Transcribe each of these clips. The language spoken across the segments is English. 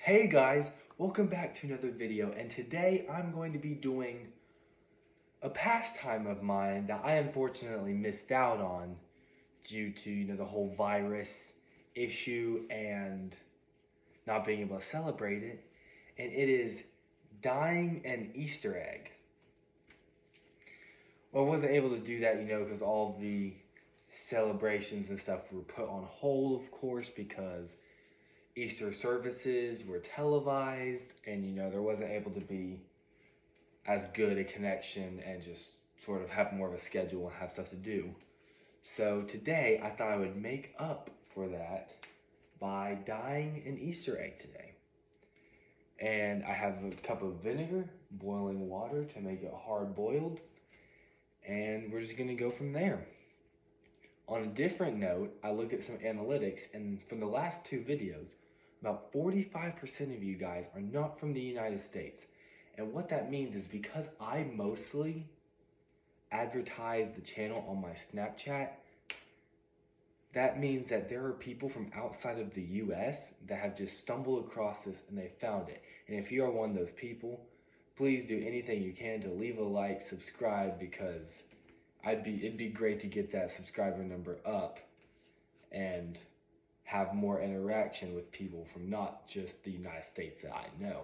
Hey guys, welcome back to another video, and today I'm going to be doing a pastime of mine that I unfortunately missed out on due to, the whole virus issue and not being able to celebrate it, and it is dyeing an Easter egg. Well, I wasn't able to do that, because all the celebrations and stuff were put on hold, of course, because Easter services were televised, and there wasn't able to be as good a connection and just sort of have more of a schedule and have stuff to do. So today I thought I would make up for that by dyeing an Easter egg today. And I have a cup of vinegar, boiling water to make it hard boiled, and we're just gonna go from there. On a different note, I looked at some analytics, and from the last two videos, about 45% of you guys are not from the United States. And what that means is because I mostly advertise the channel on my Snapchat, that means that there are people from outside of the US that have just stumbled across this and they found it. And if you are one of those people, please do anything you can to leave a like, subscribe, because it'd be great to get that subscriber number up and have more interaction with people from not just the United States that I know.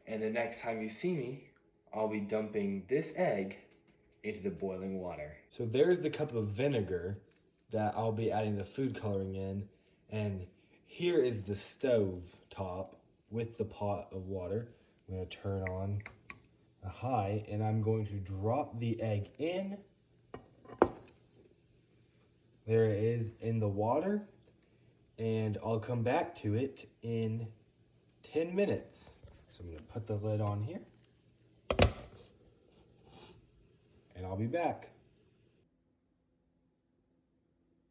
And the next time you see me, I'll be dumping this egg into the boiling water. So there's the cup of vinegar that I'll be adding the food coloring in, and here is the stove top with the pot of water. I'm gonna turn on a high, and I'm going to drop the egg in. There it is in the water, and I'll come back to it in 10 minutes. So I'm gonna put the lid on here, and I'll be back.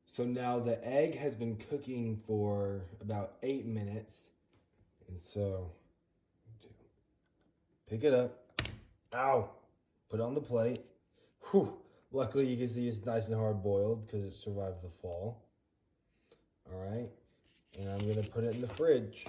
So now the egg has been cooking for about 8 minutes, and so pick it up, ow, put it on the plate. Whew. Luckily you can see it's nice and hard boiled because it survived the fall. All right, and I'm gonna put it in the fridge.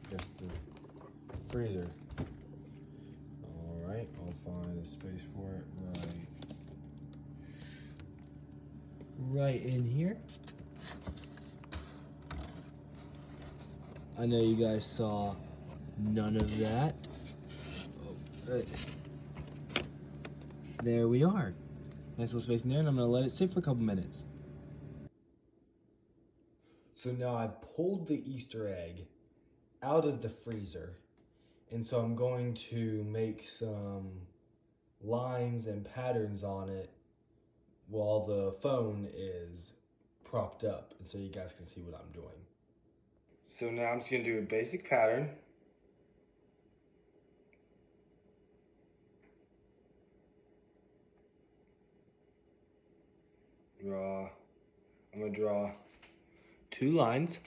Just the freezer. All right, I'll find a space for it right in here. I know you guys saw none of that. Oh, there we are. Nice little space in there, and I'm gonna let it sit for a couple minutes. So now I've pulled the Easter egg out of the freezer, and so I'm going to make some lines and patterns on it while the phone is propped up, and so you guys can see what I'm doing. So now I'm just gonna do a basic pattern. I'm gonna draw 2 lines.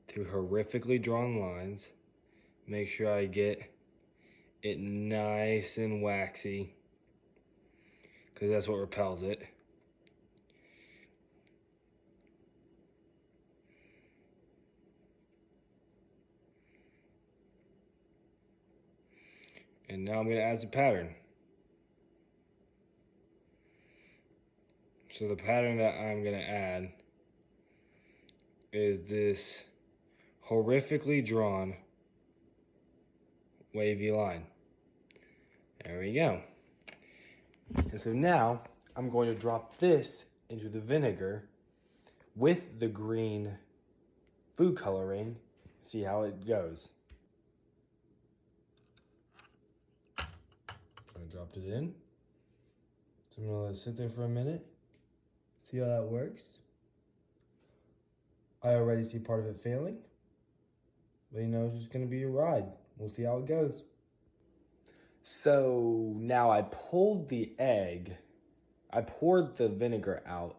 Two horrifically drawn lines. Make sure I get it nice and waxy, because that's what repels it. And now I'm going to add the pattern. So the pattern that I'm going to add is this horrifically drawn wavy line. There we go. And so now I'm going to drop this into the vinegar with the green food coloring, see how it goes. I dropped it in. So I'm gonna let it sit there for a minute. See how that works. I already see part of it failing. But it's just gonna be a ride. We'll see how it goes. So now I pulled the egg, I poured the vinegar out,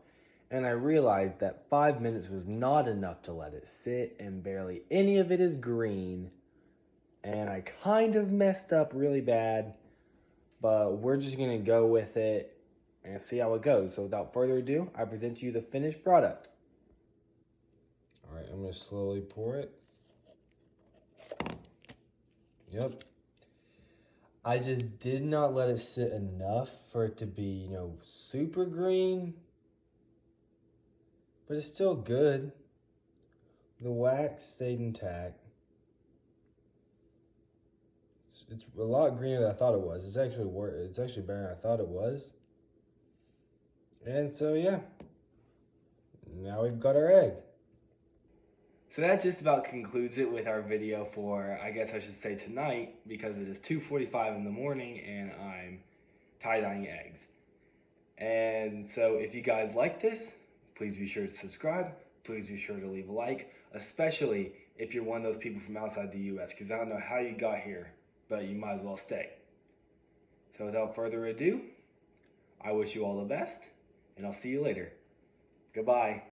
and I realized that 5 minutes was not enough to let it sit, and barely any of it is green. And I kind of messed up really bad, but we're just gonna go with it and see how it goes. So without further ado, I present to you the finished product. All right, I'm gonna slowly pour it. Yep. I just did not let it sit enough for it to be, super green, but it's still good. The wax stayed intact. It's a lot greener than I thought it was. It's actually better than I thought it was. And so yeah, now we've got our egg. So that just about concludes it with our video for, I guess I should say tonight, because it is 2:45 in the morning and I'm tie-dyeing eggs. And so if you guys like this, please be sure to subscribe. Please be sure to leave a like, especially if you're one of those people from outside the US, because I don't know how you got here, but you might as well stay. So without further ado, I wish you all the best, and I'll see you later. Goodbye.